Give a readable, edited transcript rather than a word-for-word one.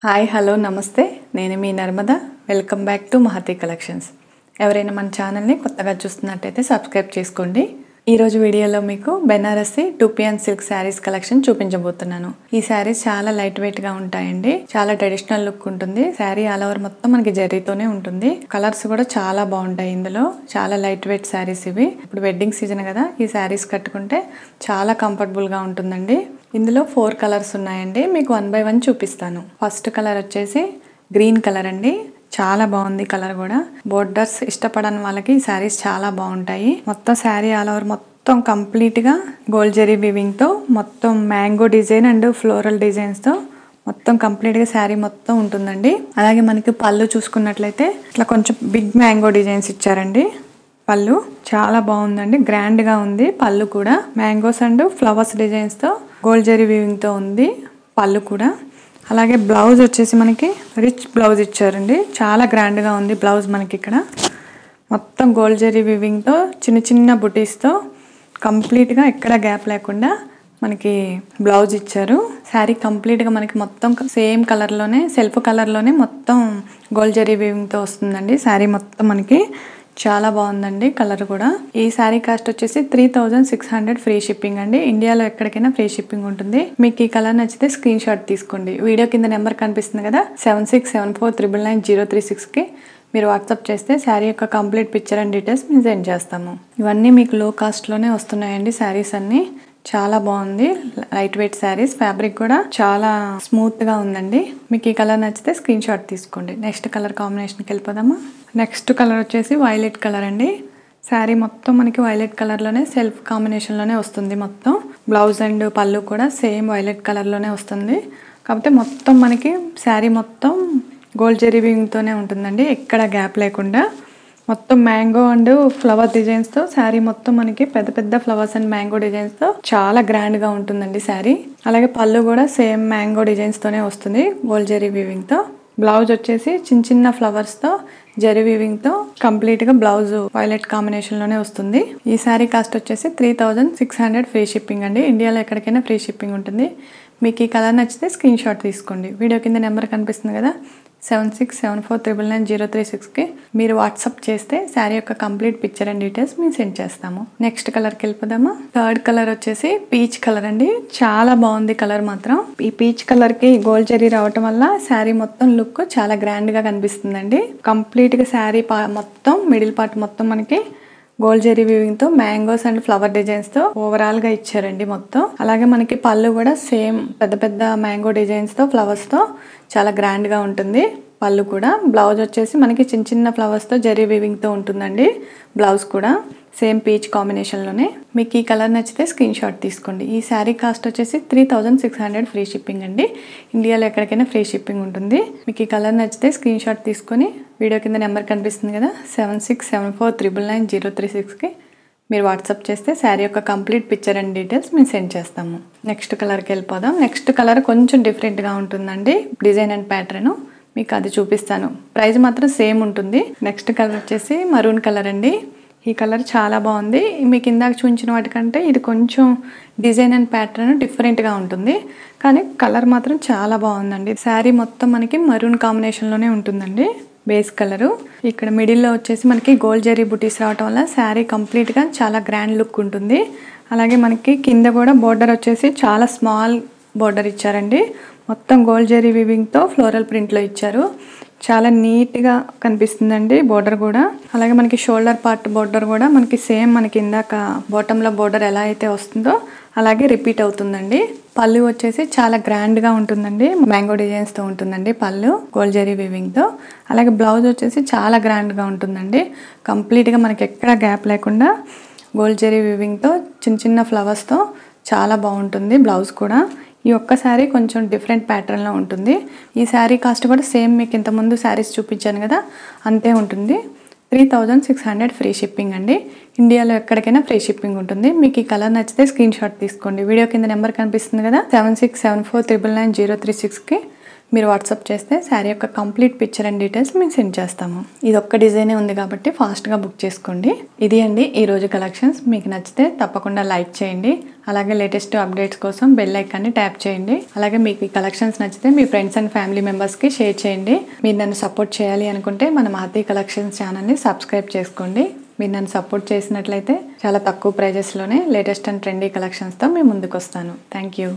Hi hello నమస్తే నేను మీ Narmada welcome back to Mahathi collections. ఎవరైనా మన ఛానల్ని కొత్తగా చూస్తున్నట్టయితే సబ్స్క్రైబ్ చేసుకోండి. ఈరోజు వీడియోలో మీకు Banarasi 2PN silk saris collection చూపించబోతున్నాను. ఈ శారీస్ చాలా లైట్ వెయిట్గా ఉంటాయండి. చాలా ట్రెడిషనల్ లుక్ ఉంటుంది. శారీ ఆల్ ఓవర్ మొత్తం మనకి జరీతోనే ఉంటుంది. కలర్స్ కూడా చాలా బాగుంటాయి. ఇందులో చాలా లైట్ వెయిట్ శారీస్ ఇవి. ఇప్పుడు వెడ్డింగ్ సీజన్ కదా, ఈ శారీస్ కట్టుకుంటే చాలా కంఫర్టబుల్గా ఉంటుందండి. ఇందులో 4 కలర్స్ ఉన్నాయండి. మీకు 1 by 1 చూపిస్తాను. ఫస్ట్ కలర్ వచ్చేసి గ్రీన్ కలర్ అండి. చాలా బాగుంది కలర్ కూడా. బోర్డర్స్ ఇష్టపడని వాళ్ళకి ఈ శారీస్ చాలా బాగుంటాయి. మొత్తం శారీ ఆల్ ఓవర్ మొత్తం కంప్లీట్గా గోల్డ్ జరీ వీవింగ్ తో మొత్తం mango design and floral designs తో మొత్తం కంప్లీట్గా శారీ మొత్తం ఉంటుందండి. అలాగే మనకి పళ్ళు చూసుకున్నట్లయితే ఇట్లా కొంచెం బిగ్ మ్యాంగో డిజైన్స్ ఇచ్చారండి. పళ్ళు చాలా బాగుందండి, గ్రాండ్ గా ఉంది. పళ్ళు కూడా మ్యాంగోస్ అండ్ ఫ్లవర్స్ డిజైన్స్ తో గోల్డ్ జరీ వీవింగ్ తో ఉంది పళ్ళు కూడా. అలాగే బ్లౌజ్ వచ్చేసి మనకి రిచ్ బ్లౌజ్ ఇచ్చారండి. చాలా గ్రాండ్ గా ఉంది బ్లౌజ్. మనకి ఇక్కడ మొత్తం గోల్డ్ జరీ వీవింగ్ తో చిన్న చిన్న బుటీస్ తో కంప్లీట్ గా ఎక్కడ గ్యాప్ లేకుండా మనకి బ్లౌజ్ ఇచ్చారు. శారీ కంప్లీట్ గా మనకి మొత్తం సేమ్ కలర్ లోనే, సెల్ఫ్ కలర్ లోనే మొత్తం గోల్డ్ జరీ వీవింగ్ తో వస్తుందండి. శారీ మొత్తం మనకి చాలా బాగుందండి కలర్ కూడా. ఈ శారీ కాస్ట్ వచ్చేసి 3600 ఫ్రీ షిప్పింగ్ అండి. ఇండియాలో ఎక్కడికైనా ఫ్రీ షిప్పింగ్ ఉంటుంది. మీకు ఈ కలర్ నచ్చితే స్క్రీన్ షాట్ తీసుకోండి. వీడియో కింద నెంబర్ కనిపిస్తుంది కదా, 7674999036 కి మీరు వాట్సాప్ చేస్తే శారీ యొక్క కంప్లీట్ పిక్చర్ అండ్ డీటెయిల్స్ మేము సెండ్ చేస్తాము. ఇవన్నీ మీకు లో కాస్ట్ లోనే వస్తున్నాయండి శారీస్ అన్ని. చాలా బాగుంది లైట్ వెయిట్ శారీస్. ఫ్యాబ్రిక్ కూడా చాలా స్మూత్ గా ఉందండి. మీకు ఈ కలర్ నచ్చితే స్క్రీన్ షాట్ తీసుకోండి. నెక్స్ట్ కలర్ కాంబినేషన్కి వెళ్ళిపోదామా. నెక్స్ట్ కలర్ వచ్చేసి వైలెట్ కలర్ అండి. శారీ మొత్తం మనకి వైలెట్ కలర్ లోనే సెల్ఫ్ కాంబినేషన్ లోనే వస్తుంది. మొత్తం బ్లౌజ్ అండ్ పళ్ళు కూడా సేమ్ వైలెట్ కలర్ లోనే వస్తుంది. కాకపోతే మొత్తం మనకి శారీ మొత్తం గోల్డ్ జరీ వీవింగ్ తోనే ఉంటుందండి, ఎక్కడ గ్యాప్ లేకుండా. మొత్తం మ్యాంగో అండ్ ఫ్లవర్ డిజైన్స్ తో శారీ మొత్తం మనకి పెద్ద పెద్ద ఫ్లవర్స్ అండ్ మ్యాంగో డిజైన్స్ తో చాలా గ్రాండ్ గా ఉంటుందండి శారీ. అలాగే పళ్ళు కూడా సేమ్ మ్యాంగో డిజైన్స్ తోనే వస్తుంది గోల్డ్ జరీ వీవింగ్ తో. బ్లౌజ్ వచ్చేసి చిన్న చిన్న ఫ్లవర్స్ తో జరీ వీవింగ్ తో కంప్లీట్ గా బ్లౌజ్ వైలెట్ కాంబినేషన్ లోనే వస్తుంది. ఈ శారీ కాస్ట్ వచ్చేసి 3600 ఫ్రీ షిప్పింగ్ అండి. ఇండియాలో ఎక్కడికైనా ఫ్రీ షిప్పింగ్ ఉంటుంది. మీకు ఈ కలర్ నచ్చితే స్క్రీన్ షాట్ తీసుకోండి. వీడియో కింద నెంబర్ కనిపిస్తుంది కదా, 7674999036 కి మీరు వాట్సాప్ చేస్తే శారీ యొక్క కంప్లీట్ పిక్చర్ అండ్ డీటెయిల్స్ మేము సెండ్ చేస్తాము. నెక్స్ట్ కలర్కి వెళ్ళిపోదామా. థర్డ్ కలర్ వచ్చేసి పీచ్ కలర్ అండి. చాలా బాగుంది కలర్ మాత్రం. ఈ పీచ్ కలర్ కి గోల్డ్ జరీ రావటం వల్ల శారీ మొత్తం లుక్ చాలా గ్రాండ్ గా కనిపిస్తుందండి. కంప్లీట్ గా శారీ మొత్తం మిడిల్ పార్ట్ మొత్తం మనకి గోల్డ్ జరీ వీవింగ్ తో మ్యాంగోస్ అండ్ ఫ్లవర్ డిజైన్స్ తో ఓవరాల్ గా ఇచ్చారండి మొత్తం. అలాగే మనకి పళ్ళు కూడా సేమ్ పెద్ద పెద్ద మ్యాంగో డిజైన్స్ తో ఫ్లవర్స్ తో చాలా గ్రాండ్ గా ఉంటుంది పళ్ళు కూడా. బ్లౌజ్ వచ్చేసి మనకి చిన్న చిన్న ఫ్లవర్స్ తో జరీ వీవింగ్ తో ఉంటుందండి. బ్లౌజ్ కూడా సేమ్ పీచ్ కాంబినేషన్ లోనే. మీకు ఈ కలర్ నచ్చితే స్క్రీన్ షాట్ తీసుకోండి. ఈ శారీ కాస్ట్ వచ్చేసి 3600 ఫ్రీ షిప్పింగ్ అండి. ఇండియాలో ఎక్కడికైనా ఫ్రీ షిప్పింగ్ ఉంటుంది. మీకు ఈ కలర్ నచ్చితే స్క్రీన్ షాట్ తీసుకొని వీడియో కింద నెంబర్ కనిపిస్తుంది కదా, 7674999036 కి మీరు వాట్సాప్ చేస్తే శారీ యొక్క కంప్లీట్ పిక్చర్ అండ్ డీటెయిల్స్ మేము సెండ్ చేస్తాము. నెక్స్ట్ కలర్కి వెళ్ళిపోదాం. నెక్స్ట్ కలర్ కొంచెం డిఫరెంట్గా ఉంటుందండి, డిజైన్ అండ్ ప్యాటర్న్. మీకు అది చూపిస్తాను. ప్రైస్ మాత్రం సేమ్ ఉంటుంది. నెక్స్ట్ కలర్ వచ్చేసి మరూన్ కలర్ అండి. ఈ కలర్ చాలా బాగుంది. మీకు ఇందాక చూపించిన వాటికంటే ఇది కొంచెం డిజైన్ అండ్ ప్యాటర్న్ డిఫరెంట్గా ఉంటుంది, కానీ కలర్ మాత్రం చాలా బాగుందండి. శారీ మొత్తం మనకి మరూన్ కాంబినేషన్లోనే ఉంటుందండి బేస్ కలరు. ఇక్కడ మిడిల్లో వచ్చేసి మనకి గోల్డ్ జరీ బుటీస్ రావటం వల్ల శారీ కంప్లీట్గా చాలా గ్రాండ్ లుక్ ఉంటుంది. అలాగే మనకి కింద కూడా బోర్డర్ వచ్చేసి చాలా స్మాల్ బోర్డర్ ఇచ్చారండి. మొత్తం గోల్డ్ జరీ వీవింగ్తో ఫ్లోరల్ ప్రింట్లో ఇచ్చారు. చాలా నీట్గా కనిపిస్తుందండి బోర్డర్ కూడా. అలాగే మనకి షోల్డర్ పార్ట్ బోర్డర్ కూడా మనకి సేమ్ మనకి ఇందాక బాటంలో బోర్డర్ ఎలా అయితే వస్తుందో అలాగే రిపీట్ అవుతుందండి. పళ్ళు వచ్చేసి చాలా గ్రాండ్గా ఉంటుందండి, మ్యాంగో డిజైన్స్తో ఉంటుందండి పళ్ళు గోల్డ్ జరీ వీవింగ్తో. అలాగే బ్లౌజ్ వచ్చేసి చాలా గ్రాండ్గా ఉంటుందండి. కంప్లీట్గా మనకి ఎక్కడ గ్యాప్ లేకుండా గోల్డ్ జరీ వీవింగ్తో చిన్న చిన్న ఫ్లవర్స్తో చాలా బాగుంటుంది బ్లౌజ్ కూడా. ఈ ఒక్క శారీ కొంచెం డిఫరెంట్ ప్యాటర్న్లో ఉంటుంది. ఈ శారీ కాస్ట్ కూడా సేమ్ మీకు ఇంతకుముందు శారీస్ చూపించాను కదా అంతే ఉంటుంది. 3600 ఫ్రీ షిప్పింగ్ అండి. ఇండియాలో ఎక్కడికైనా ఫ్రీ షిప్పింగ్ ఉంటుంది. మీకు ఈ కలర్ నచ్చితే స్క్రీన్ షాట్ తీసుకోండి. వీడియో కింద నెంబర్ కనిపిస్తుంది కదా, 7674999036 కి మీరు వాట్సాప్ చేస్తే శారీ యొక్క కంప్లీట్ పిక్చర్ అండ్ డీటెయిల్స్ మేము సెండ్ చేస్తాము. ఇది ఒక్క డిజైనే ఉంది కాబట్టి ఫాస్ట్గా బుక్ చేసుకోండి. ఇది అండి ఈరోజు కలెక్షన్స్. మీకు నచ్చితే తప్పకుండా లైక్ చేయండి. అలాగే లేటెస్ట్ అప్డేట్స్ కోసం బెల్ ఐకాన్ని ట్యాప్ చేయండి. అలాగే మీకు ఈ కలెక్షన్స్ నచ్చితే మీ ఫ్రెండ్స్ అండ్ ఫ్యామిలీ మెంబర్స్కి షేర్ చేయండి. మీరు నన్ను సపోర్ట్ చేయాలి అనుకుంటే మన మహతి కలెక్షన్స్ ఛానల్ని సబ్స్క్రైబ్ చేసుకోండి. మీరు నన్ను సపోర్ట్ చేసినట్లయితే చాలా తక్కువ ప్రైజెస్లోనే లేటెస్ట్ అండ్ ట్రెండీ కలెక్షన్స్తో మేము ముందుకు వస్తాను. Thank you.